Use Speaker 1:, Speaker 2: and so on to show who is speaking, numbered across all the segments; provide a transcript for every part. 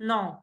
Speaker 1: 9।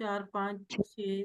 Speaker 1: 4 5 6।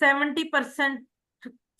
Speaker 1: 70%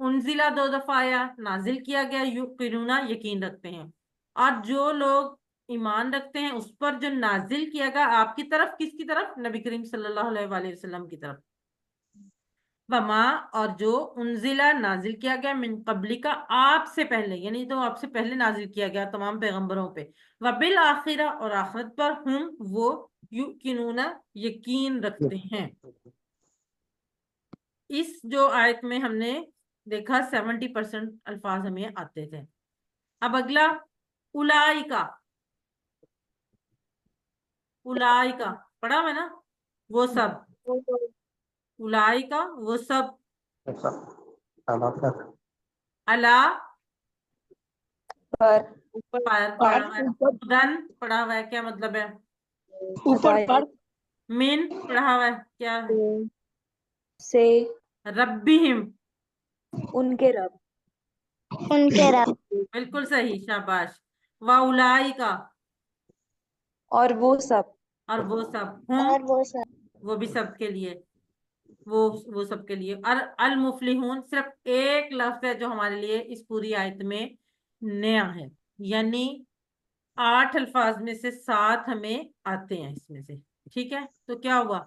Speaker 1: انزلہ 2 دفعہ آیا، نازل کیا گیا، یقینون یقین رکھتے ہیں، اور جو لوگ ایمان رکھتے ہیں اس پر جو نازل کیا گیا آپ کی طرف، کس کی طرف؟ نبی کریم صلی اللہ علیہ وآلہ وسلم کی طرف، وما اور جو انزلہ نازل کیا گیا من قبلی کا آپ سے پہلے، یعنی تو آپ سے پہلے نازل کیا گیا تمام پیغمبروں پہ، وبالآخرہ اور آخرت پر، ہم وہ یقینون یقین رکھتے ہیں۔ اس جو آیت میں ہم نے دیکھا 70% الفاظ ہمیں آتے تھے۔ اب اگلا اولائکا، اولائکا پڑھا ہوا ہے نا، وہ سب، اولائکا وہ سب، اللہ
Speaker 2: پر
Speaker 1: پر
Speaker 3: پر
Speaker 1: پڑھا ہوا ہے،
Speaker 3: اوپر
Speaker 1: ہدن پڑھا ہوا ہے، کیا مطلب ہے؟
Speaker 3: اوپر پر
Speaker 1: من پڑھا ہوا ہے، کیا ہے؟
Speaker 2: سے
Speaker 1: ربہم،
Speaker 2: ان کے رب،
Speaker 4: ان کے رب،
Speaker 1: بالکل صحیح، شاباش۔ واولائکا
Speaker 2: اور وہ سب،
Speaker 1: اور وہ سب، ہم
Speaker 4: اور وہ سب،
Speaker 1: وہ بھی سب کے لیے، وہ سب کے لیے، اور المفلحون صرف ایک لفظ ہے جو ہمارے لیے اس پوری آیت میں نیا ہے، یعنی 8 الفاظ میں سے 7 ہمیں آتے ہیں اس میں سے، ٹھیک ہے؟ تو کیا ہوا؟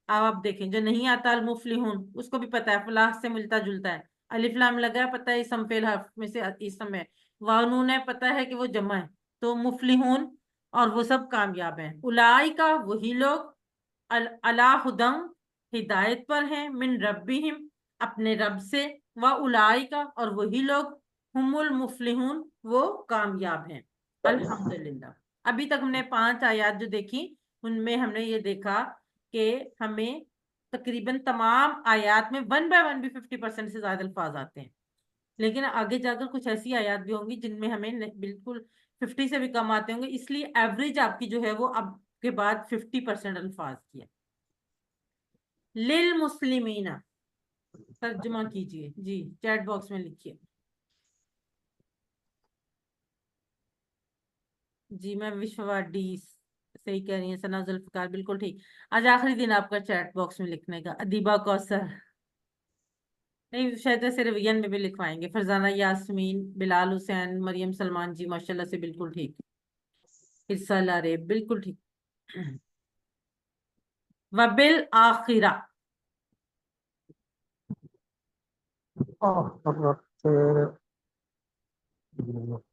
Speaker 1: اب آپ دیکھیں، جو نہیں آتا المفلحون اس کو بھی پتا ہے فلاح سے ملتا جلتا ہے، الف لام لگا ہے، پتا ہے اسم فعل حرف میں سے اسم ہے، وانون ہے، پتا ہے کہ وہ جمع ہے، تو مفلحون اور وہ سب کامیاب ہیں۔ اولئک وہی لوگ، علی ہدی ہدایت پر ہیں، من ربہم اپنے رب سے، واولئک اور وہی لوگ، ہم المفلحون وہ کامیاب ہیں۔ الحمدللہ، ابھی تک ہم نے 5 آیات جو دیکھی ان میں ہم نے یہ دیکھا کہ ہمیں تقریباً تمام آیات میں 1 by 1 بھی 50% سے زیادہ الفاظ آتے ہیں، لیکن آگے جا کر کچھ ایسی آیات بھی ہوں گی جن میں ہمیں بالکل 50 سے بھی کم آتے ہوں گے، اس لیے ایوریج آپ کی جو ہے وہ اب کے بعد 50% الفاظ کی ہے۔ للمسلمین ترجمہ کیجئے جی، چیٹ باکس میں لکھیے جی۔ میں وشواڈی صحیح کہہ رہی ہیں، ثنا ذوالفقار بالکل ٹھیک۔ آج آخری دن آپ کا چیٹ باکس میں لکھنے کا۔ ادیبہ کوثر نہیں، شاید ایسے روین میں بھی لکھوائیں گے۔ فرزانہ یاسمین، بلال حسین، مریم سلمان جی ماشاءاللہ سے بالکل ٹھیک۔ ارسال عارف بالکل ٹھیک۔ وبالآخرہ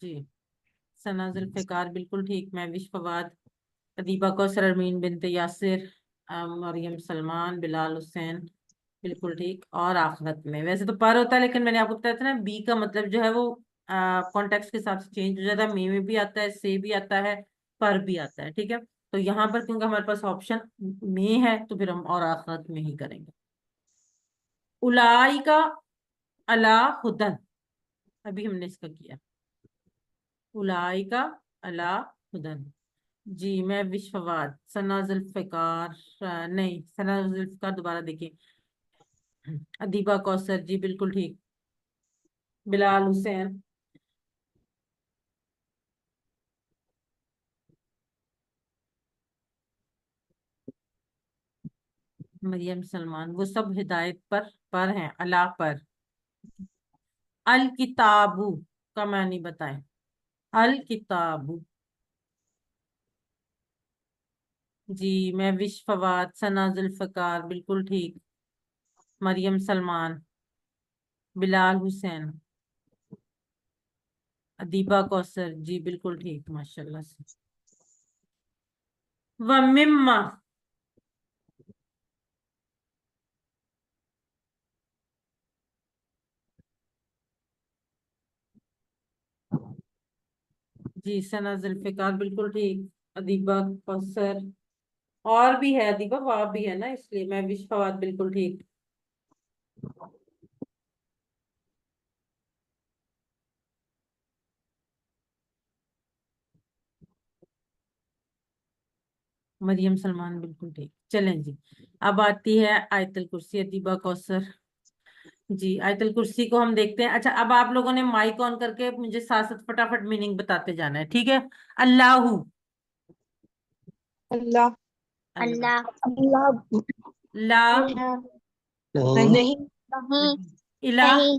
Speaker 1: جی، ثنا ذوالفقار بالکل ٹھیک۔ میں وش فواد، ادیبہ کوثر، ارمین بنت یاسر، مریم سلمان، بلال حسین بالکل ٹھیک۔ اور آخرت میں ویسے تو پر ہوتا ہے، لیکن میں نے آپ کو بتایا تھا نا بی کا مطلب جو ہے وہ کانٹیکس کے حساب سے چینج ہو جاتا ہے، میں بھی آتا ہے، سے بھی آتا ہے، پر بھی آتا ہے، ٹھیک ہے؟ تو یہاں پر کیونکہ ہمارے پاس آپشن میں ہے تو پھر ہم اور آخرت میں ہی کریں گے۔ اولئک علی ہدی، ابھی ہم نے اس کا کیا، اولئک علی ہدی جی۔ میں وش فواد، ثنا ذوالفقار نہیں، ثنا ذوالفقار دوبارہ دیکھیں، ادیبہ کوثر جی بالکل ٹھیک، بلال حسین، مریم سلمان، وہ سب ہدایت پر ہیں، اللہ پر۔ الکتابو کا معنی بتائیں، الکتابو جی۔ میں وش فواد، ثنا ذوالفقار بالکل ٹھیک، مریم سلمان، بلال حسین، ادیبہ کوثر جی بالکل ٹھیک ماشاءاللہ سے۔ ومما جی، ثنا ذوالفقار بالکل ٹھیک، ادیبہ کوثر، اور بھی ہے ادیبہ، وہاں بھی ہے نا، اس لیے میں وش فواد بالکل ٹھیک۔ مریم سلمان بالکل ٹھیک۔ چلیں جی، اب آتی ہے آیت الکرسی، ادیبہ کوثر جی۔ آیت الکرسی کو ہم دیکھتے ہیں۔ اچھا، اب آپ لوگوں نے مائک آن کر کے مجھے ساتھ ساتھ فٹافٹ میننگ بتاتے جانا ہے، ٹھیک ہے؟ اللہ،
Speaker 2: اللہ،
Speaker 1: اللہ،
Speaker 4: اللہ،
Speaker 1: لا،
Speaker 4: اللہ،
Speaker 3: نہیں
Speaker 4: نہیں،
Speaker 1: الہ،
Speaker 4: نہیں،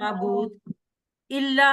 Speaker 1: معبود الا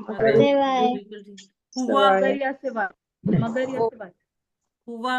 Speaker 1: مگر
Speaker 4: سوائے
Speaker 1: بالکل ٹھیک ہوا
Speaker 2: سوائے
Speaker 5: یا سوائے مگر یا
Speaker 2: وہ
Speaker 5: سوائے
Speaker 1: ہوا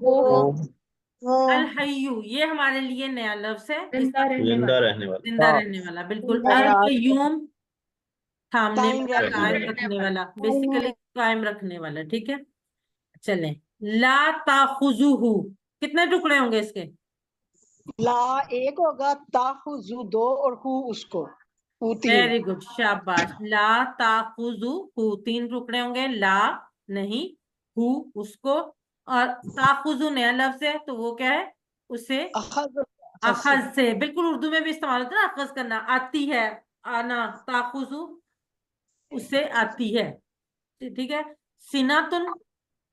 Speaker 2: وہ
Speaker 4: وہ
Speaker 1: الحیو یہ ہمارے لیے نیا لفظ ہے اس
Speaker 5: زندہ
Speaker 1: کا
Speaker 5: رہنے
Speaker 6: زندہ
Speaker 5: والا
Speaker 6: رہنے والا
Speaker 1: زندہ رہنے والا بالکل
Speaker 4: زندہ رہنے
Speaker 1: القیوم تھامنے
Speaker 3: قائم
Speaker 1: والا
Speaker 3: رکھنے
Speaker 1: قائم
Speaker 6: والا
Speaker 1: رکھنے والا بیسیکلی قائم رکھنے والا ٹھیک ہے چلیں لا تاخذوہ کتنے ٹکڑے ہوں گے اس کے
Speaker 3: لا ایک ہوگا تاخذو دو اور ہو اس کو ہو تین
Speaker 1: ویری گڈ شاباش لا تاخذوہ تین ٹکڑے ہوں گے لا نہیں ہو اس کو اور تاخذو نیا لفظ ہے تو وہ کیا ہے اسے
Speaker 3: اخذ
Speaker 1: اخذ سے بالکل اردو میں بھی استعمال ہوتا ہے نا اخذ کرنا آتی ہے آنا تاخذو اس سے آتی ہے ٹھیک ہے سیناتن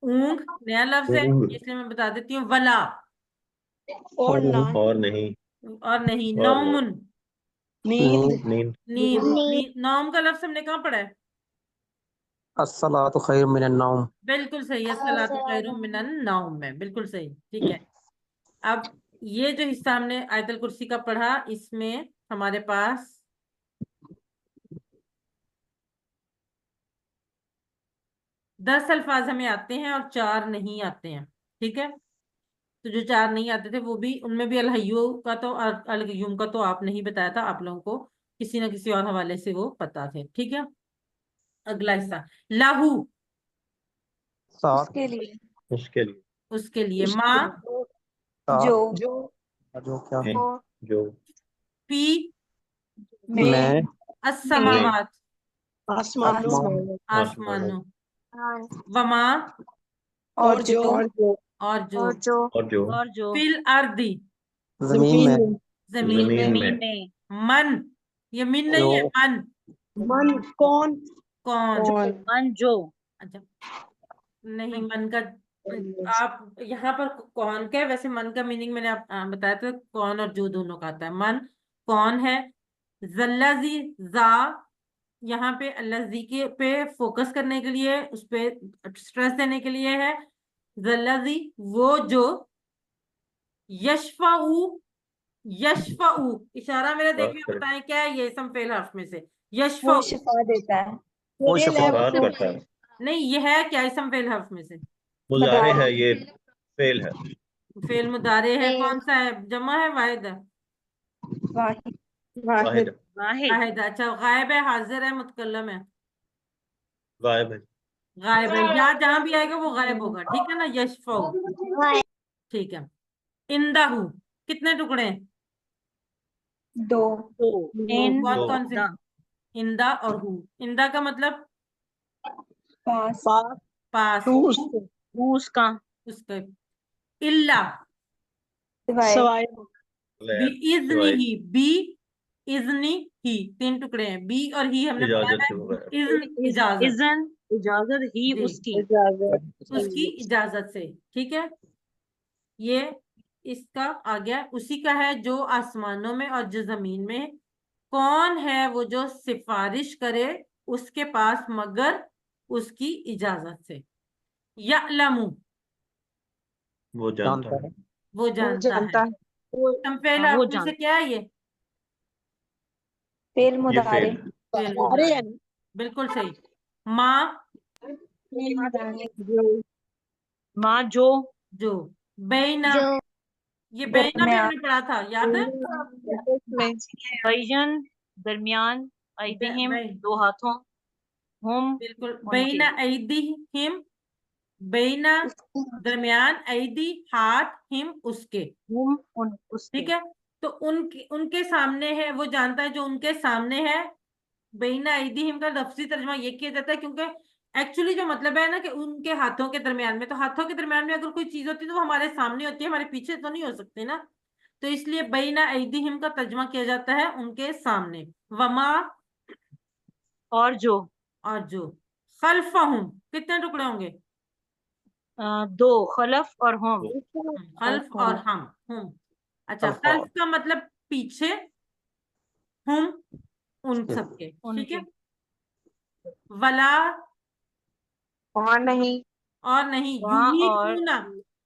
Speaker 1: اونگ نیا لفظ ہے
Speaker 6: اونگ
Speaker 1: اس لیے میں بتا دیتی ہوں ولا
Speaker 3: اور نہ
Speaker 6: اور نہیں
Speaker 1: اور نہیں
Speaker 6: اور
Speaker 1: نومن
Speaker 3: نیند
Speaker 6: نیند
Speaker 1: نیند نوم کا لفظ ہم نے کہاں پڑھا ہے
Speaker 7: الصلاۃ خیر من النوم
Speaker 1: بالکل صحیح ہے الصلاۃ خیر من النوم میں بالکل صحیح ٹھیک ہے اب یہ جو حصہ ہم نے آیت الکرسی کا پڑھا اس میں ہمارے پاس 10 الفاظ ہمیں آتے ہیں اور 4 نہیں آتے ہیں ٹھیک ہے تو جو 4 نہیں آتے تھے وہ بھی ان میں بھی الحیو کا تو اور القیوم کا تو آپ نے ہی بتایا تھا آپ لوگوں کو کسی نہ کسی اور حوالے سے وہ پتا تھے ٹھیک ہے اگلا حصہ لاہو
Speaker 2: اس
Speaker 7: ساتھ
Speaker 2: کے لیے
Speaker 6: اس کے لیے
Speaker 1: اس کے لیے ماں
Speaker 2: جو
Speaker 3: جو
Speaker 7: جو کیا
Speaker 6: ہیں جو
Speaker 1: پی
Speaker 7: میں
Speaker 1: السماوات
Speaker 3: آسمانوں
Speaker 1: آسمانوں وما
Speaker 3: اور جو
Speaker 1: اور جو
Speaker 6: اور جو
Speaker 5: اور جو
Speaker 1: فی الارضی
Speaker 7: زمین میں
Speaker 1: زمین میں
Speaker 6: زمین میں
Speaker 1: من یہ من نہیں ہے من
Speaker 3: من کون
Speaker 1: کون
Speaker 5: من جو
Speaker 1: اچھا نہیں من کا آپ یہاں پر کون کا ہے ویسے من کا میننگ میں نے آپ بتایا تھا کون اور جو دونوں کا آتا ہے من کون ہے زلزی زا یہاں پہ الزی کے پہ فوکس کرنے کے لیے اس پہ سٹریس دینے کے لیے ہے زلزی وہ جو یشفعو یشفعو اشارہ میرے دیکھیں بتائیں کیا ہے یہ اسم فعل حرف میں سے
Speaker 2: وہ
Speaker 1: یشفعو
Speaker 2: شفا دیتا ہے
Speaker 7: وہ شفاعت
Speaker 6: بات کرتا ہے
Speaker 1: نہیں یہ ہے کیا اسم فعل حرف میں سے
Speaker 6: مضارع ہے یہ فعل ہے
Speaker 1: فعل مضارع ہے کون سا ہے جمع ہے واحد ہے
Speaker 2: واحد
Speaker 6: واحد
Speaker 5: واحد
Speaker 1: واحد اچھا غائب ہے حاضر ہے متکلم ہے
Speaker 6: غائب ہے
Speaker 1: غائب ہے یا جہاں بھی آئے گا وہ غائب ہوگا ٹھیک ہے نا یشفعو ٹھیک ہے اندہو کتنے ٹکڑے ہیں
Speaker 2: دو
Speaker 5: تو ان
Speaker 1: کون
Speaker 6: دو
Speaker 1: کون سے
Speaker 5: دا
Speaker 1: اندا اور ہو اندا کا مطلب
Speaker 2: پاس
Speaker 3: پاس
Speaker 1: پاس
Speaker 3: تو اس کو
Speaker 5: اس کا
Speaker 1: اس کے الا
Speaker 2: سوائے
Speaker 3: سوائے
Speaker 6: سوائے
Speaker 1: بی اذنی ہی 3 ٹکڑے ہیں بی اور ہی ہم نے پڑھا
Speaker 6: اجازت
Speaker 1: ہے
Speaker 6: کے بغیر
Speaker 1: اذن اجازت
Speaker 5: اذن اجازت ہی
Speaker 1: جی
Speaker 5: اس کی
Speaker 2: اجازت
Speaker 1: اس کی اجازت سے ٹھیک ہے یہ اس کا آ گیا اسی کا ہے جو آسمانوں میں اور جو زمین میں کون ہے وہ جو سفارش کرے اس کے پاس مگر اس کی اجازت سے یعلم
Speaker 6: وہ جانتا ہے
Speaker 1: وہ جانتا ہے ہم فعل
Speaker 5: وہ
Speaker 1: حرف میں سے کیا ہے یہ
Speaker 2: فعل
Speaker 6: یہ
Speaker 2: مضارع
Speaker 6: فعل
Speaker 1: فعل
Speaker 3: سارے
Speaker 1: مضارع
Speaker 3: ہیں
Speaker 1: بالکل صحیح ماں
Speaker 5: ماں جو
Speaker 1: جو بینا
Speaker 4: جو
Speaker 1: یہ بینا بھی ہم نے پڑھا تھا یاد ہے
Speaker 5: بین درمیان ایدہم
Speaker 1: بین-
Speaker 5: دو ہاتھوں ہم
Speaker 1: بالکل
Speaker 5: ان
Speaker 1: بینا
Speaker 5: کے
Speaker 1: ایدیہم بینا درمیان ایدی ہاتھ ہم اس کے
Speaker 5: ہم ان اس کے
Speaker 1: ٹھیک ہے تو ان کے سامنے ہے وہ جانتا ہے جو ان کے سامنے ہے بینا ایدیہم کا لفظی ترجمہ یہ کیا جاتا ہے کیونکہ ایکچولی جو مطلب ہے نا کہ ان کے ہاتھوں کے درمیان میں تو ہاتھوں کے درمیان میں اگر کوئی چیز ہوتی ہے تو وہ ہمارے سامنے ہوتی ہے ہمارے پیچھے تو نہیں ہو سکتی نا تو اس لیے بینا ایدیہم کا ترجمہ کیا جاتا ہے ان کے سامنے وما
Speaker 5: اور جو
Speaker 1: اور جو خلفہم کتنے ٹکڑے ہوں گے
Speaker 5: دو خلف اور ہم
Speaker 1: خلف اور ہم اچھا
Speaker 7: خلف اور
Speaker 1: خلف کا مطلب پیچھے ہم ان سب کے
Speaker 5: ان
Speaker 1: ٹھیک
Speaker 5: کے
Speaker 1: ہے ولا
Speaker 2: اور نہیں
Speaker 1: اور نہیں
Speaker 5: وہاں اور
Speaker 1: یحیطون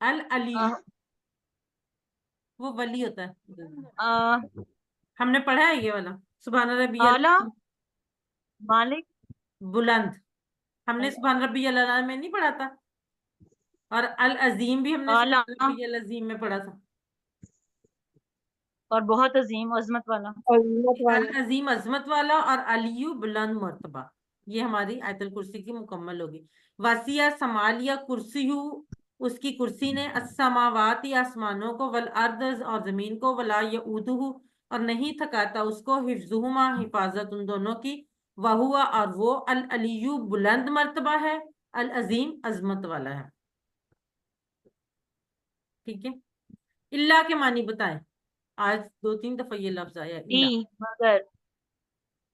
Speaker 1: العلی
Speaker 5: آ-
Speaker 1: وہ ولی ہوتا ہے.
Speaker 5: آ-
Speaker 1: ہم نے پڑھا ہے یہ والا سبحان ربی
Speaker 5: اعلیٰ مالک
Speaker 1: بلند. ہم نے سبحان ربی الاعلیٰ میں نہیں پڑھا تھا, اور العظیم بھی ہم نے
Speaker 5: اعلیٰ
Speaker 1: سبحان ربی العظیم میں پڑھا تھا.
Speaker 5: اور بہت عظیم عظمت والا.
Speaker 2: عظمت والا.
Speaker 1: العظیم عظمت والا, اور علیو بلند مرتبہ. یہ ہماری آیت الکرسی کی مکمل ہوگی. وسیع سمالیہ کرسی اس کی کرسی نے السماوات آسمانوں کو والارض اور زمین کو ولا یعودہ اور نہیں تھکاتا اس کو حفظہما حفاظت ان دونوں کی وہوا اور وہ العلیو بلند مرتبہ ہے العظیم عظمت والا ہے. ٹھیک ہے. اللہ کے معنی بتائیں. آج 2-3 دفعہ یہ لفظ آیا
Speaker 5: دی
Speaker 1: اللہ.
Speaker 5: مگر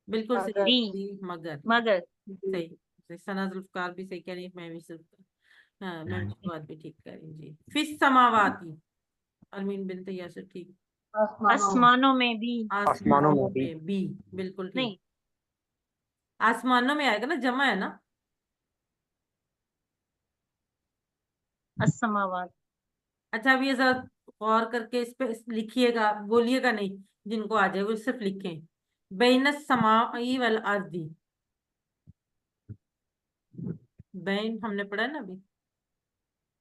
Speaker 1: بالکل
Speaker 2: مگر.
Speaker 1: صحیح.
Speaker 5: دی
Speaker 1: مگر
Speaker 5: مگر
Speaker 1: صحیح. ثنا ذوالفقار بھی صحیح کہہ رہی ہے, میں بھی ہاں میں بات بھی ٹھیک کہہ رہی ہوں. جی فی السماواتی ارمین بنت یاسر ٹھیک.
Speaker 5: آسمانوں میں بھی
Speaker 1: آسمانوں میں بھی بالکل ٹھیک.
Speaker 5: نہیں
Speaker 1: آسمانوں میں آئے گا نا, جمع ہے نا.
Speaker 5: السماوات.
Speaker 1: اچھا اب یہ ذرا غور کر کے اس پہ لکھیے گا, بولیے گا نہیں. جن کو آ جائے وہ صرف لکھیں بین السماء والارض. بین ہم نے پڑھا نا ابھی.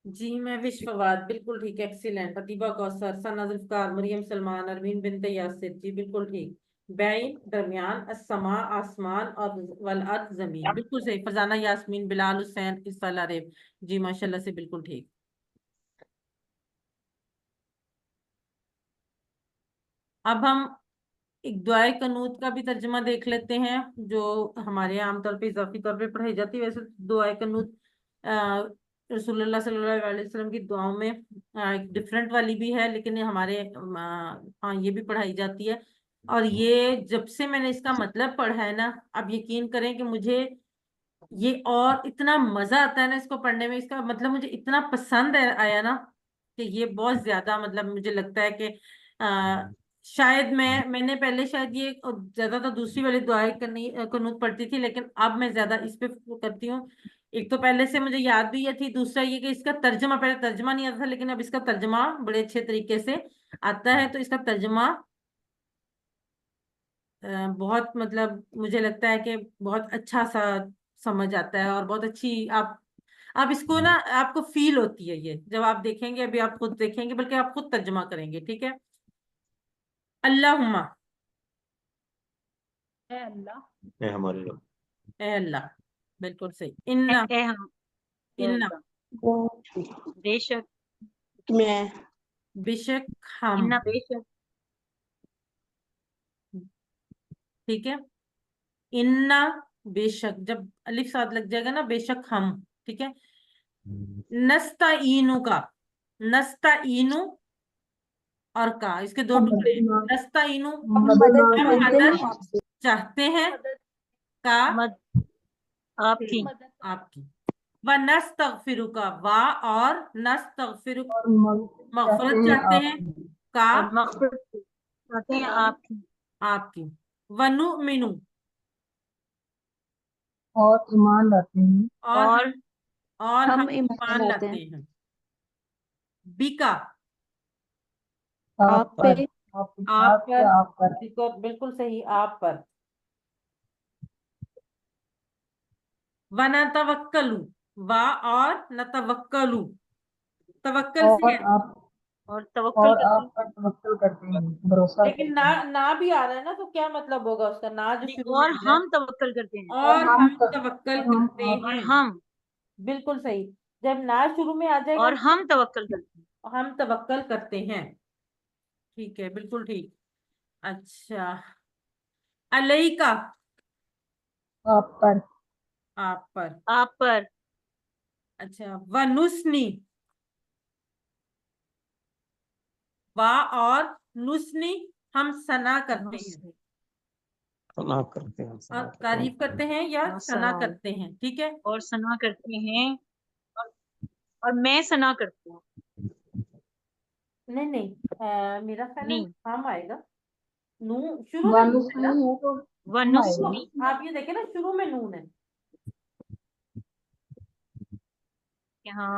Speaker 1: جی میں وشفواد بالکل ٹھیک. ایکسیلنٹ. عطیبہ کوثر, ثنا ذوالفقار, مریم سلمان, ارمین بنت یاسر. جی بالکل ٹھیک. بین درمیان, السماء آسمان, اور والارض زمین. بالکل صحیح. فرزانہ یاسمین, بلال حسین, اسفل عریب. جی ماشاءاللہ سے بالکل ٹھیک. اب ہم ایک دعائے قنوت کا بھی ترجمہ دیکھ لیتے ہیں جو ہمارے عام طور پہ اضافی طور پہ پڑھائی جاتی ہے. ویسے دعائے قنوت رسول اللہ صلی اللہ علیہ وسلم کی دعاؤں میں ایک ڈفرینٹ والی بھی ہے, لیکن ہمارے ہاں یہ بھی پڑھائی جاتی ہے. اور یہ جب سے میں نے اس کا مطلب پڑھا ہے نا, اب یقین کریں کہ مجھے یہ اور اتنا مزہ آتا ہے نا اس کو پڑھنے میں. اس کا مطلب مجھے اتنا پسند آیا نا کہ یہ بہت زیادہ مطلب مجھے لگتا ہے کہ شاید میں نے پہلے شاید یہ زیادہ تو دوسری والی دعائیں قنوت پڑھتی تھی, لیکن اب میں زیادہ اس پہ کرتی ہوں. ایک تو پہلے سے مجھے یاد بھی یہ تھی, دوسرا یہ کہ اس کا ترجمہ, پہلے ترجمہ نہیں آتا تھا لیکن اب اس کا ترجمہ بڑے اچھے طریقے سے آتا ہے. تو اس کا ترجمہ بہت مطلب مجھے لگتا ہے کہ بہت اچھا سا سمجھ آتا ہے, اور بہت اچھی آپ اس کو نا آپ کو فیل ہوتی ہے یہ جب آپ دیکھیں گے. ابھی آپ خود دیکھیں گے, بلکہ آپ خود ترجمہ کریں گے. ٹھیک ہے. اللہم,
Speaker 5: اے اللہ.
Speaker 6: اے ہمارے رب.
Speaker 1: اے اللہ. بالکل صحیح. انا
Speaker 5: اے ہم. اے
Speaker 1: انا
Speaker 5: اللہ. بے شک.
Speaker 3: میں.
Speaker 1: بے شک ہم.
Speaker 5: انا بے شک.
Speaker 1: ٹھیک ہے. انا بے شک, جب الف ساتھ لگ جائے گا نا, بے شک ہم. ٹھیک ہے. نستعینو کا, نستعینو اور کا, اس کے 2 ٹکڑے ہیں. نستعینو ہم مدد چاہتے ہیں, کا
Speaker 5: مد آپ کی.
Speaker 1: آپ کی. وَنَسْتَغْفِرُ کا, وا اور نستغفر مغفرت چاہتے ہیں, کا
Speaker 5: اور مغفرت چاہتے ہیں آپ کی.
Speaker 1: آپ کی. وَنُؤْمِنُ
Speaker 3: اور ایمان لاتے ہیں.
Speaker 1: اور
Speaker 4: ہم
Speaker 1: ہم
Speaker 4: ایمان
Speaker 1: ایمان
Speaker 4: لاتے
Speaker 1: لاتے ہیں. بیکا
Speaker 4: آپ پہ.
Speaker 1: آپ پر. بالکل صحیح, آپ پر. وَنَتَوَکَّلُ, وا اور نتوکلو, توکل سے ہے
Speaker 5: اور توکل کرتے ہیں.
Speaker 3: بھروسہ
Speaker 1: لیکن نہ بھی آ رہا ہے نا, تو کیا مطلب ہوگا اس کا نہ جو شروع میں
Speaker 5: اور
Speaker 1: آ جائے.
Speaker 5: ہم توکل کرتے ہیں.
Speaker 1: اور ہم توکل کرتے
Speaker 5: اور
Speaker 1: ہیں.
Speaker 5: ہم
Speaker 1: بالکل صحیح. جب نہ شروع میں آ جائے گا
Speaker 5: اور ہم توکل کرتے ہیں.
Speaker 1: ہم توکل کرتے ہیں. ٹھیک ہے, بالکل ٹھیک. اچھا. علیکا
Speaker 3: آپ پر.
Speaker 1: آپ پر.
Speaker 5: آپ پر.
Speaker 1: اچھا. ونسنی, وا اور نسنی ہم ثنا کرتے ہیں,
Speaker 7: ثنا کرتے ہیں.
Speaker 1: اور تعریف کرتے ہیں یا ثنا کرتے ہیں. ٹھیک ہے.
Speaker 5: اور ثنا کرتے ہیں. اور میں ثنا کرتی ہوں.
Speaker 1: نہیں میرا خیال ہے
Speaker 5: نہیں.
Speaker 1: ہم آئے گا. نو شروع میں نون ہے نا.
Speaker 5: ونسنی.
Speaker 1: آپ یہ دیکھیں نا, شروع میں نون ہے.
Speaker 5: ہاں,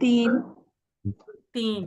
Speaker 4: 3।
Speaker 1: 3।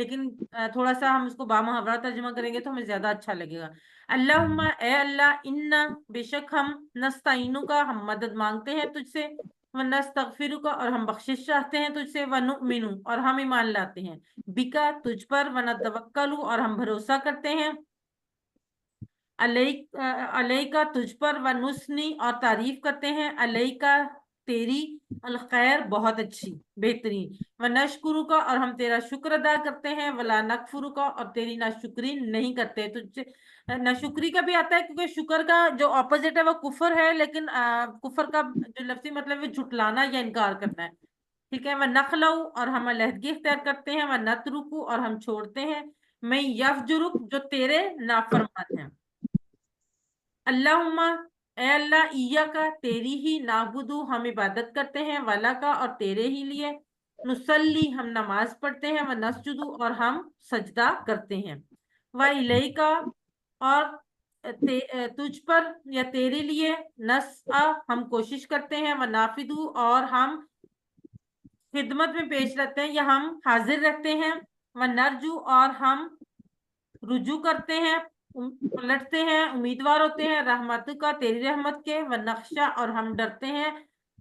Speaker 1: لیکن تھوڑا سا ہم اس کو بامحاورہ ترجمہ کریں گے تو ہمیں زیادہ اچھا لگے گا. اللہم اے اللہ، انا بے شک ہم، نستعینو کا ہم مدد مانگتے ہیں تجھ سے، ونستغفرو کا اور ہم بخشش چاہتے ہیں تجھ سے، ونؤمنو اور ہم ایمان لاتے ہیں، بکا تجھ پر، ونتوکلو اور ہم بھروسہ کرتے ہیں، علیکا تجھ پر، ونثنی اور تعریف کرتے ہیں، علیکا تیری، الخیر بہت اچھی بہترین، ونشکرو کا اور ہم تیرا شکر ادا کرتے ہیں، ولا نکفرو کا اور تیری ناشکری نہیں کرتے. تجھ سے ناشکری کا بھی آتا ہے کیونکہ شکر کا جو اپوزٹ ہے وہ کفر ہے، لیکن کفر کا جو لفظی مطلب ہے جھٹلانا یا انکار کرنا ہے. ٹھیک ہے. وَنَخْلَوْ اور ہم علیحدگی اختیار کرتے ہیں، وَنَتْرُکُ اور ہم چھوڑتے ہیں، میں یفجرک جو تیرے نافرمان ہیں. اللہم اے اللہ، ایاکا تیری ہی، نعبدو ہم عبادت کرتے ہیں، والا کا اور تیرے ہی لیے، نصلی ہم نماز پڑھتے ہیں، ونسجدو اور ہم سجدہ کرتے ہیں، وَإِلَيْکا اور تجھ پر یا تیرے لیے، نسعی ہم کوشش کرتے ہیں، ونافدو اور ہم خدمت میں پیش رہتے ہیں یا ہم حاضر رہتے ہیں، ونرجو اور ہم رجوع کرتے ہیں، پلٹتے ہیں، امیدوار ہوتے ہیں، رحمت کا تیری رحمت کے، ونخشا اور ہم ڈرتے ہیں،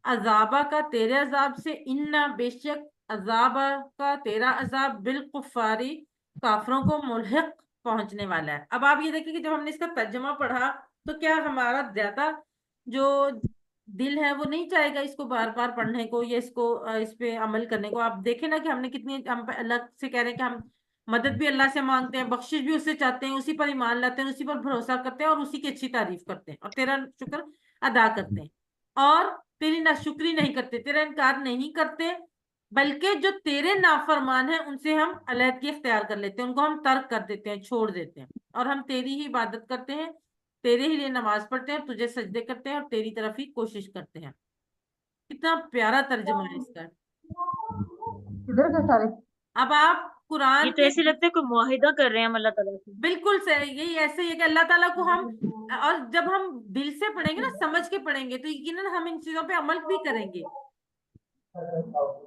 Speaker 1: عذابہ کا تیرے عذاب سے، انا بے شک عذابہ کا تیرا عذاب، بالکفاری کافروں کو ملحق پہنچنے والا ہے. اب آپ یہ دیکھیں کہ جب ہم نے اس کا ترجمہ پڑھا تو کیا ہمارا زیادہ جو دل ہے وہ نہیں چاہے گا اس کو بار بار پڑھنے کو یا اس کو اس پہ عمل کرنے کو. آپ دیکھیں نا کہ ہم نے کتنی، ہم اللہ سے کہہ رہے ہیں کہ ہم مدد بھی اللہ سے مانگتے ہیں، بخشش بھی اس سے چاہتے ہیں، اسی پر ایمان لاتے ہیں، اسی پر بھروسہ کرتے ہیں اور اسی کی اچھی تعریف کرتے ہیں اور تیرا شکر ادا کرتے ہیں اور تیری ناشکری نہیں کرتے، تیرا انکار نہیں کرتے، بلکہ جو تیرے نافرمان ہیں ان سے ہم علیحدگی اختیار کر لیتے ہیں، ان کو ہم ترک کر دیتے ہیں، چھوڑ دیتے ہیں، اور ہم تیری ہی عبادت کرتے ہیں، تیرے ہی لیے نماز پڑھتے ہیں، تجھے سجدے کرتے ہیں اور تیری طرف ہی کوشش کرتے ہیں. کتنا پیارا ترجمہ ہے اس کا. اب آپ
Speaker 5: یہ
Speaker 1: قرآن
Speaker 5: تو
Speaker 1: کے
Speaker 5: ایسے لگتا ہے کوئی معاہدہ کر رہے ہیں ہم اللہ تعالیٰ سے.
Speaker 1: بالکل صحیح، یہی ایسے ہی ہے کہ اللہ تعالیٰ کو ہم، اور جب ہم دل سے پڑھیں گے نا، سمجھ کے پڑھیں گے تو یقیناً ہم ان چیزوں پہ عمل بھی کریں گے.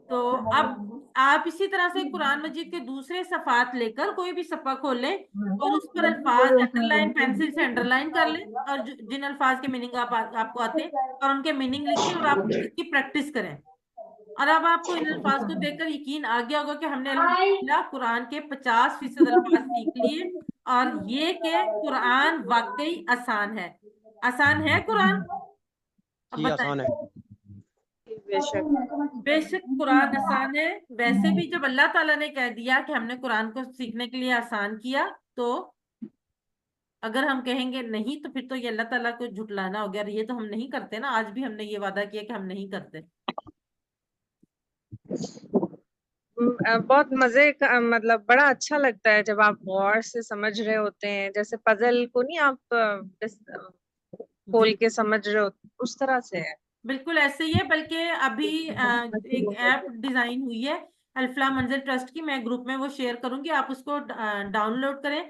Speaker 1: تو اب آپ اسی طرح سے قرآن مجید کے دوسرے صفحات لے کر کوئی بھی صفحہ کھول لیں اور اس پر الفاظ انڈر لائن، پینسل سے انڈر لائن کر لیں، اور جن الفاظ کے میننگ آپ کو آتے ہیں اور ان کے میننگ لکھیں اور آپ اس کی پریکٹس کریں. اور اب آپ کو ان الفاظ کو دیکھ کر یقین آ گیا ہوگا کہ ہم نے الحمدللہ قرآن کے 50% الفاظ سیکھ لیے، اور یہ کہ قرآن واقعی آسان ہے. آسان ہے قرآن؟ اب
Speaker 7: جی
Speaker 1: بتائیں.
Speaker 7: آسان ہے.
Speaker 2: بے شک.
Speaker 1: بے شک قرآن آسان ہے. ویسے بھی جب اللہ تعالیٰ نے کہہ دیا کہ ہم نے قرآن کو سیکھنے کے لیے آسان کیا، تو اگر ہم کہیں گے نہیں تو پھر تو یہ اللہ تعالیٰ کو جھٹلانا ہو گیا. یہ تو ہم نہیں کرتے نا، آج بھی ہم نے یہ وعدہ کیا کہ ہم نہیں کرتے.
Speaker 2: بہت مزے کا، مطلب بڑا اچھا لگتا ہے جب آپ غور سے سمجھ رہے ہوتے ہیں، جیسے پزل کو نہیں آپ کھول کے سمجھ رہے ہوتے، اس طرح سے ہے.
Speaker 1: بالکل ایسے ہی ہے. بلکہ ابھی ایک ایپ ڈیزائن ہوئی ہے الفلاح منزل ٹرسٹ کی، میں گروپ میں وہ شیئر کروں گی، آپ اس کو ڈاؤن لوڈ کریں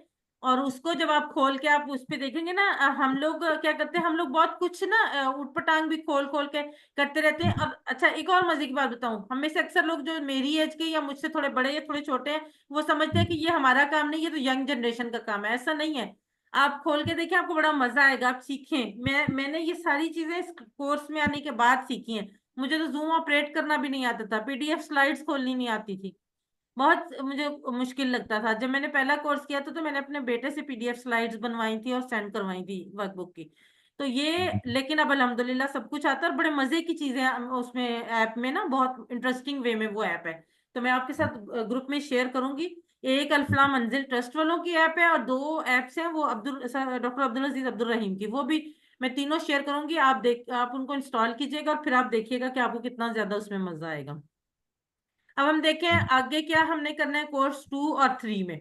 Speaker 1: اور اس کو جب آپ کھول کے آپ اس پہ دیکھیں گے نا، ہم لوگ کیا کرتے ہیں، ہم لوگ بہت کچھ نا اٹھ پٹانگ بھی کھول کے کرتے رہتے ہیں. اور اچھا ایک اور مزے کی بات بتاؤں، ہم میں سے اکثر لوگ جو میری ایج کے یا مجھ سے تھوڑے بڑے یا تھوڑے چھوٹے ہیں وہ سمجھتے ہیں کہ یہ ہمارا کام نہیں، یہ تو ینگ جنریشن کا کام ہے. ایسا نہیں ہے. آپ کھول کے دیکھیں، آپ کو بڑا مزہ آئے گا، آپ سیکھیں. میں نے یہ ساری چیزیں اس کورس میں آنے کے بعد سیکھی ہیں. مجھے تو زوم آپریٹ کرنا بھی نہیں آتا تھا، پی ڈی ایف سلائیڈز کھولنی نہیں آتی تھی، بہت مجھے مشکل لگتا تھا. جب میں نے پہلا کورس کیا تھا تو میں نے اپنے بیٹے سے پی ڈی ایف سلائیڈز بنوائی تھی اور سینڈ کروائی تھی ورک بک کی. تو یہ لیکن اب الحمدللہ سب کچھ آتا ہے اور بڑے مزے کی چیزیں اس میں ایپ میں نا، بہت انٹرسٹنگ وے میں وہ ایپ ہے. تو میں آپ کے ساتھ گروپ میں شیئر کروں گی. ایک الفلاح منزل ٹرسٹ والوں کی ایپ ہے اور 2 ایپس ہیں وہ ڈاکٹر عبدالعزیز عبدالرحیم کی، وہ بھی میں تینوں شیئر کروں گی. آپ ان کو انسٹال کیجئے گا اور پھر آپ دیکھیے گا کہ آپ کو کتنا زیادہ اس میں مزہ آئے گا. اب ہم دیکھیں آگے کیا ہم نے کرنا ہے. کورس 2 اور 3 میں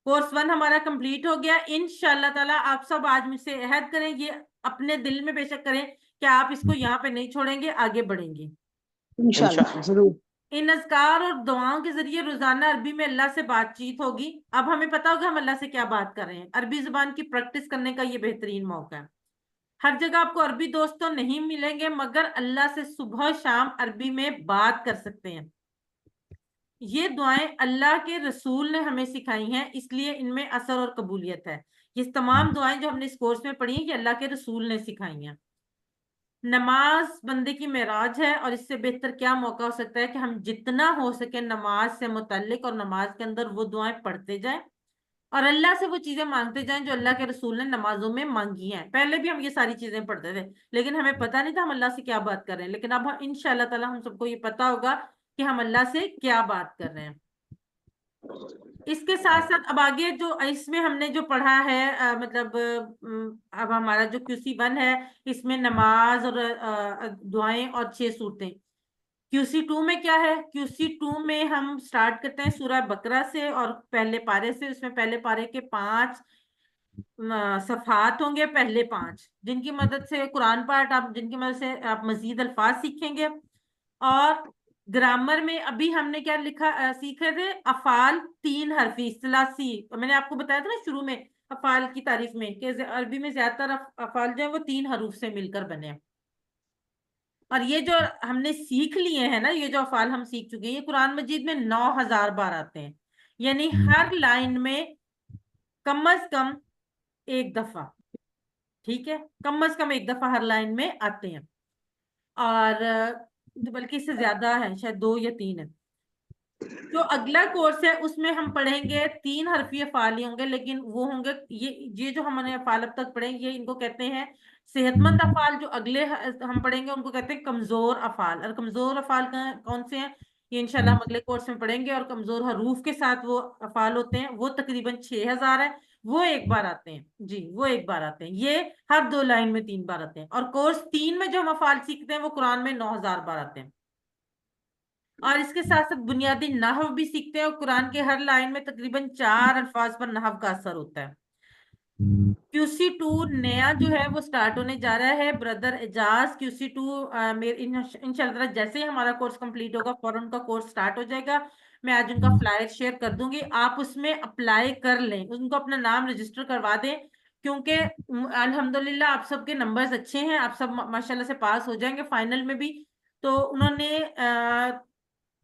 Speaker 1: کورس 1 ہمارا کمپلیٹ ہو گیا. انشاءاللہ تعالیٰ آپ سب آج مجھ سے عہد کریں، یہ اپنے دل میں بے شک کریں کہ آپ اس کو یہاں پہ نہیں چھوڑیں گے، آگے بڑھیں گے
Speaker 3: انشاءاللہ ضرور.
Speaker 1: ان اذکار اور دعاؤں کے ذریعے. روزانہ عربی میں اللہ سے بات چیت ہوگی. اب ہمیں پتا ہوگا ہم اللہ سے کیا بات کر رہے ہیں. عربی زبان کی پریکٹس کرنے کا یہ بہترین موقع ہے. ہر جگہ آپ کو عربی دوست تو نہیں ملیں گے، مگر اللہ سے صبح شام عربی میں بات کر سکتے ہیں. یہ دعائیں اللہ کے رسول نے ہمیں سکھائی ہیں، اس لیے ان میں اثر اور قبولیت ہے۔ یہ تمام دعائیں جو ہم نے اس کورس میں پڑھی ہیں یہ اللہ کے رسول نے سکھائی ہیں۔ نماز بندے کی معراج ہے، اور اس سے بہتر کیا موقع ہو سکتا ہے کہ ہم جتنا ہو سکے نماز سے متعلق اور نماز کے اندر وہ دعائیں پڑھتے جائیں اور اللہ سے وہ چیزیں مانگتے جائیں جو اللہ کے رسول نے نمازوں میں مانگی ہیں۔ پہلے بھی ہم یہ ساری چیزیں پڑھتے تھے لیکن ہمیں پتہ نہیں تھا ہم اللہ سے کیا بات کر رہے ہیں، لیکن اب انشاءاللہ تعالی ہم سب کو یہ پتہ ہوگا کہ ہم اللہ سے کیا بات کر رہے ہیں۔ اس کے ساتھ ساتھ اب آگے جو اس میں ہم نے جو پڑھا ہے مطلب اب ہمارا جو QC1 ہے اس میں نماز اور دعائیں اور 6 صورتیں۔ QC2 میں کیا ہے؟ QC2 میں ہم سٹارٹ کرتے ہیں سورہ بقرہ سے اور پہلے پارے سے۔ اس میں پہلے پارے کے 5 صفحات ہوں گے، پہلے 5 جن کی مدد سے قرآن پاٹ جن کی مدد سے آپ مزید الفاظ سیکھیں گے۔ اور گرامر میں ابھی ہم نے کیا لکھا سیکھے تھے؟ افعال 3 حرفی ثلاثی، میں نے آپ کو بتایا تھا نا شروع میں افعال کی تعریف میں کہ عربی میں زیادہ تر افعال جو ہیں وہ 3 حروف سے مل کر بنے ہیں۔ اور یہ جو ہم نے سیکھ لیے ہیں نا، یہ جو افعال ہم سیکھ چکے ہیں یہ قرآن مجید میں 9000 بار آتے ہیں، یعنی ہر لائن میں کم از کم ایک دفعہ، ٹھیک ہے، کم از کم ایک دفعہ ہر لائن میں آتے ہیں، اور بلکہ اس سے زیادہ ہے، شاید 2 یا 3 ہے۔ جو اگلا کورس ہے اس میں ہم پڑھیں گے 3 حرفی افعال ہی ہوں گے، لیکن وہ ہوں گے یہ جو ہم نے افعال اب تک پڑھے یہ ان کو کہتے ہیں صحت مند افعال۔ جو اگلے ہم پڑھیں گے ان کو کہتے ہیں کمزور افعال، اور کمزور افعال کون سے ہیں یہ انشاءاللہ ہم اگلے کورس میں پڑھیں گے۔ اور کمزور حروف کے ساتھ وہ افعال ہوتے ہیں، وہ تقریباً 6000 ہے، وہ ایک بار آتے ہیں، جی وہ ایک بار آتے ہیں، یہ ہر 2 لائن میں 3 بار آتے ہیں۔ اور کورس 3 میں جو ہم افعال سیکھتے ہیں وہ قرآن میں 9000 بار آتے ہیں۔ اور اس کے ساتھ ساتھ بنیادی نحو بھی سیکھتے ہیں، اور قرآن کے ہر لائن میں تقریباً 4 الفاظ پر نحو کا اثر ہوتا ہے۔ QC2 نیا جو ہے وہ سٹارٹ ہونے جا رہا ہے، بردر اعجاز QC2 انشاءاللہ جیسے ہی ہمارا کورس کمپلیٹ ہوگا فوراً ان کا کورس سٹارٹ ہو جائے گا۔ میں آج ان کا فلائر شیئر کر دوں گی، آپ اس میں اپلائی کر لیں، ان کو اپنا نام رجسٹر کروا دیں، کیونکہ الحمدللہ آپ سب کے نمبرز اچھے ہیں، آپ سب ماشاءاللہ سے پاس ہو جائیں گے فائنل میں بھی۔ تو انہوں نے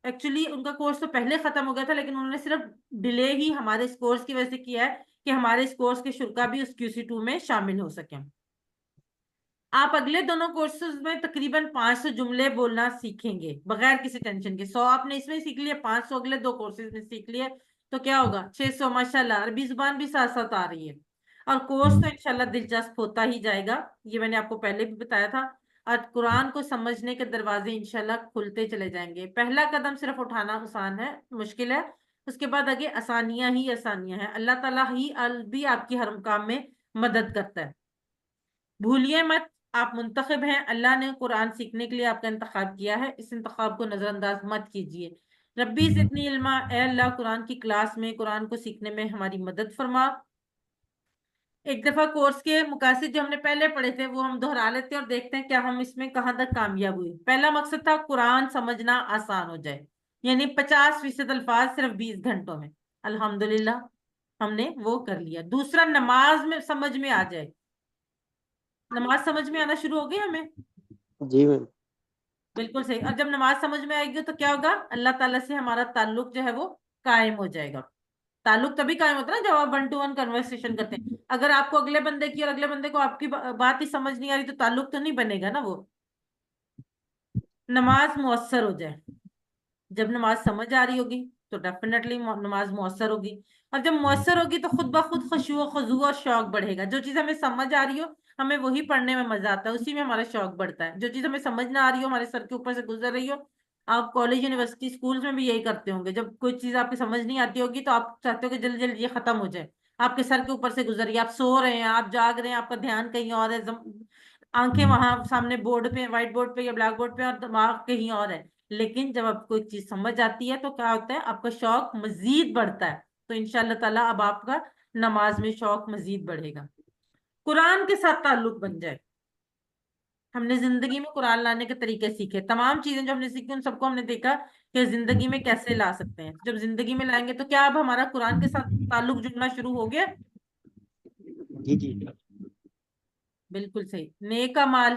Speaker 1: ایکچولی ان کا کورس تو پہلے ختم ہو گیا تھا، لیکن انہوں نے صرف ڈیلے ہی ہمارے اس کورس کی وجہ سے کیا ہے کہ ہمارے اس کورس کے شرکا بھی اس QC2 میں شامل ہو سکیں۔ آپ اگلے دونوں کورسز میں تقریباً 500 جملے بولنا سیکھیں گے بغیر کسی ٹینشن کے۔ 100 آپ نے اس میں سیکھ لیے، 500 اگلے 2 کورسز میں سیکھ لیے، تو کیا ہوگا 600۔ ماشاءاللہ عربی زبان بھی ساتھ ساتھ آ رہی ہے، اور کورس تو انشاءاللہ دلچسپ ہوتا ہی جائے گا، یہ میں نے آپ کو پہلے بھی بتایا تھا۔ اور قرآن کو سمجھنے کے دروازے انشاءاللہ کھلتے چلے جائیں گے۔ پہلا قدم صرف اٹھانا آسان ہے، مشکل ہے، اس کے بعد آگے آسانیاں ہی آسانیاں ہیں۔ اللہ تعالیٰ ہی بھی آپ کی ہر کام میں مدد کرتا ہے۔ بھولیے مت، آپ منتخب ہیں، اللہ نے قرآن سیکھنے کے لیے آپ کا انتخاب کیا ہے، اس انتخاب کو نظر انداز مت کیجیے۔ ربی زدنی علما، اے اللہ قرآن کی کلاس میں قرآن کو سیکھنے میں ہماری مدد فرما۔ ایک دفعہ کورس کے مقاصد جو ہم نے پہلے پڑھے تھے وہ ہم دہرا لیتے ہیں اور دیکھتے ہیں کیا ہم اس میں کہاں تک کامیاب ہوئے۔ پہلا مقصد تھا قرآن سمجھنا آسان ہو جائے، یعنی 50% الفاظ صرف 20 گھنٹوں میں، الحمدللہ ہم نے وہ کر لیا۔ دوسرا نماز میں سمجھ میں آ جائے، نماز سمجھ میں آنا شروع ہو گئی ہمیں،
Speaker 7: جی میم،
Speaker 1: بالکل صحیح۔ اور جب نماز سمجھ میں آئے گی تو کیا ہوگا؟ اللہ تعالیٰ سے ہمارا تعلق جو ہے وہ قائم ہو جائے گا۔ تعلق تبھی قائم ہوتا ہے نا جب آپ 1 to 1 کنورسیشن کرتے ہیں۔ اگر آپ کو اگلے بندے کی اور اگلے بندے کو آپ کی بات ہی سمجھ نہیں آ رہی تو تعلق تو نہیں بنے گا نا۔ وہ نماز مؤثر ہو جائے، جب نماز سمجھ آ رہی ہوگی تو ڈیفینیٹلی نماز مؤثر ہوگی، اور جب مؤثر ہوگی تو خود بخود خشوع و خضوع اور شوق بڑھے گا۔ جو چیز ہمیں سمجھ آ رہی ہو ہمیں وہی پڑھنے میں مزہ آتا ہے، اسی میں ہمارا شوق بڑھتا ہے۔ جو چیز ہمیں سمجھ نہ آ رہی ہو، ہمارے سر کے اوپر سے گزر رہی ہو، آپ کالج یونیورسٹی اسکولز میں بھی یہی کرتے ہوں گے، جب کوئی چیز آپ کی سمجھ نہیں آتی ہوگی تو آپ چاہتے ہو کہ جلدی جلدی یہ ختم ہو جائے، آپ کے سر کے اوپر سے گزر رہی ہے، آپ سو رہے ہیں، آپ جاگ رہے ہیں، آپ کا دھیان کہیں اور ہے، آنکھیں وہاں سامنے بورڈ پہ، وائٹ بورڈ پہ یا بلیک بورڈ پہ، اور دماغ کہیں اور ہے۔ لیکن جب آپ کوئی چیز سمجھ آتی ہے تو کیا ہوتا ہے؟ آپ کا شوق مزید بڑھتا ہے۔ تو انشاءاللہ تعالیٰ اب آپ کا نماز میں شوق مزید بڑھے گا۔ قرآن کے ساتھ تعلق بن جائے، ہم نے زندگی میں قرآن لانے کے طریقے سیکھے، تمام چیزیں جو ہم نے سیکھی ان سب کو ہم نے دیکھا کہ زندگی میں کیسے لا سکتے ہیں۔ جب زندگی میں لائیں گے تو کیا اب ہمارا قرآن کے ساتھ تعلق جڑنا شروع ہو گیا؟
Speaker 7: جی جی،
Speaker 1: بالکل صحیح۔ نیک اعمال،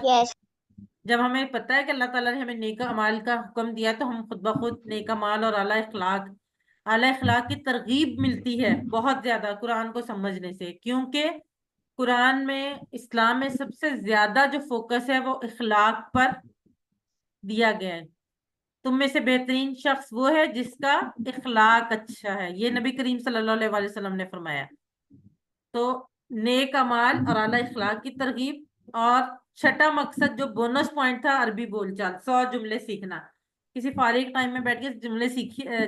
Speaker 1: جب ہمیں پتہ ہے کہ اللہ تعالیٰ نے ہمیں نیک اعمال کا حکم دیا تو ہم خود بخود نیک اعمال اور اعلیٰ اخلاق کی ترغیب ملتی ہے بہت زیادہ قرآن کو سمجھنے سے، کیونکہ قرآن میں اسلام میں سب سے زیادہ جو فوکس ہے وہ اخلاق پر دیا گیا ہے۔ تم میں سے بہترین شخص وہ ہے جس کا اخلاق اچھا ہے، یہ نبی کریم صلی اللہ علیہ وسلم نے فرمایا۔ تو نیک اعمال اور اعلیٰ اخلاق کی ترغیب، اور چھٹا مقصد جو بونس پوائنٹ تھا عربی بول چال، 100 جملے سیکھنا۔ کسی فارغ ٹائم میں بیٹھ کے جملے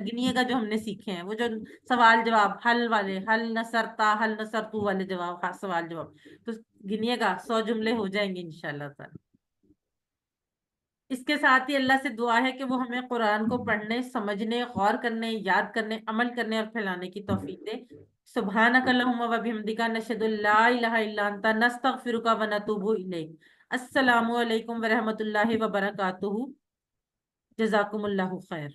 Speaker 1: گنیے گا جو ہم نے سیکھے ہیں، وہ جو سوال جواب حل والے، حل نصرتا حل نصرتو والے جواب، سوال جواب، تو گنیے گا 100 جملے ہو جائیں گے انشاءاللہ تعالی۔ اس کے ساتھ ہی اللہ سے دعا ہے کہ وہ ہمیں قرآن کو پڑھنے، سمجھنے، غور کرنے، یاد کرنے، عمل کرنے اور پھیلانے کی توفیق دے۔ سبحانک اللہم و بحمدک، نشہد ان لا الہ الا انت، نستغفرک و نتوب الیک۔ السلام علیکم ورحمۃ اللہ وبرکاتہ۔ جزاکم اللہ خیر۔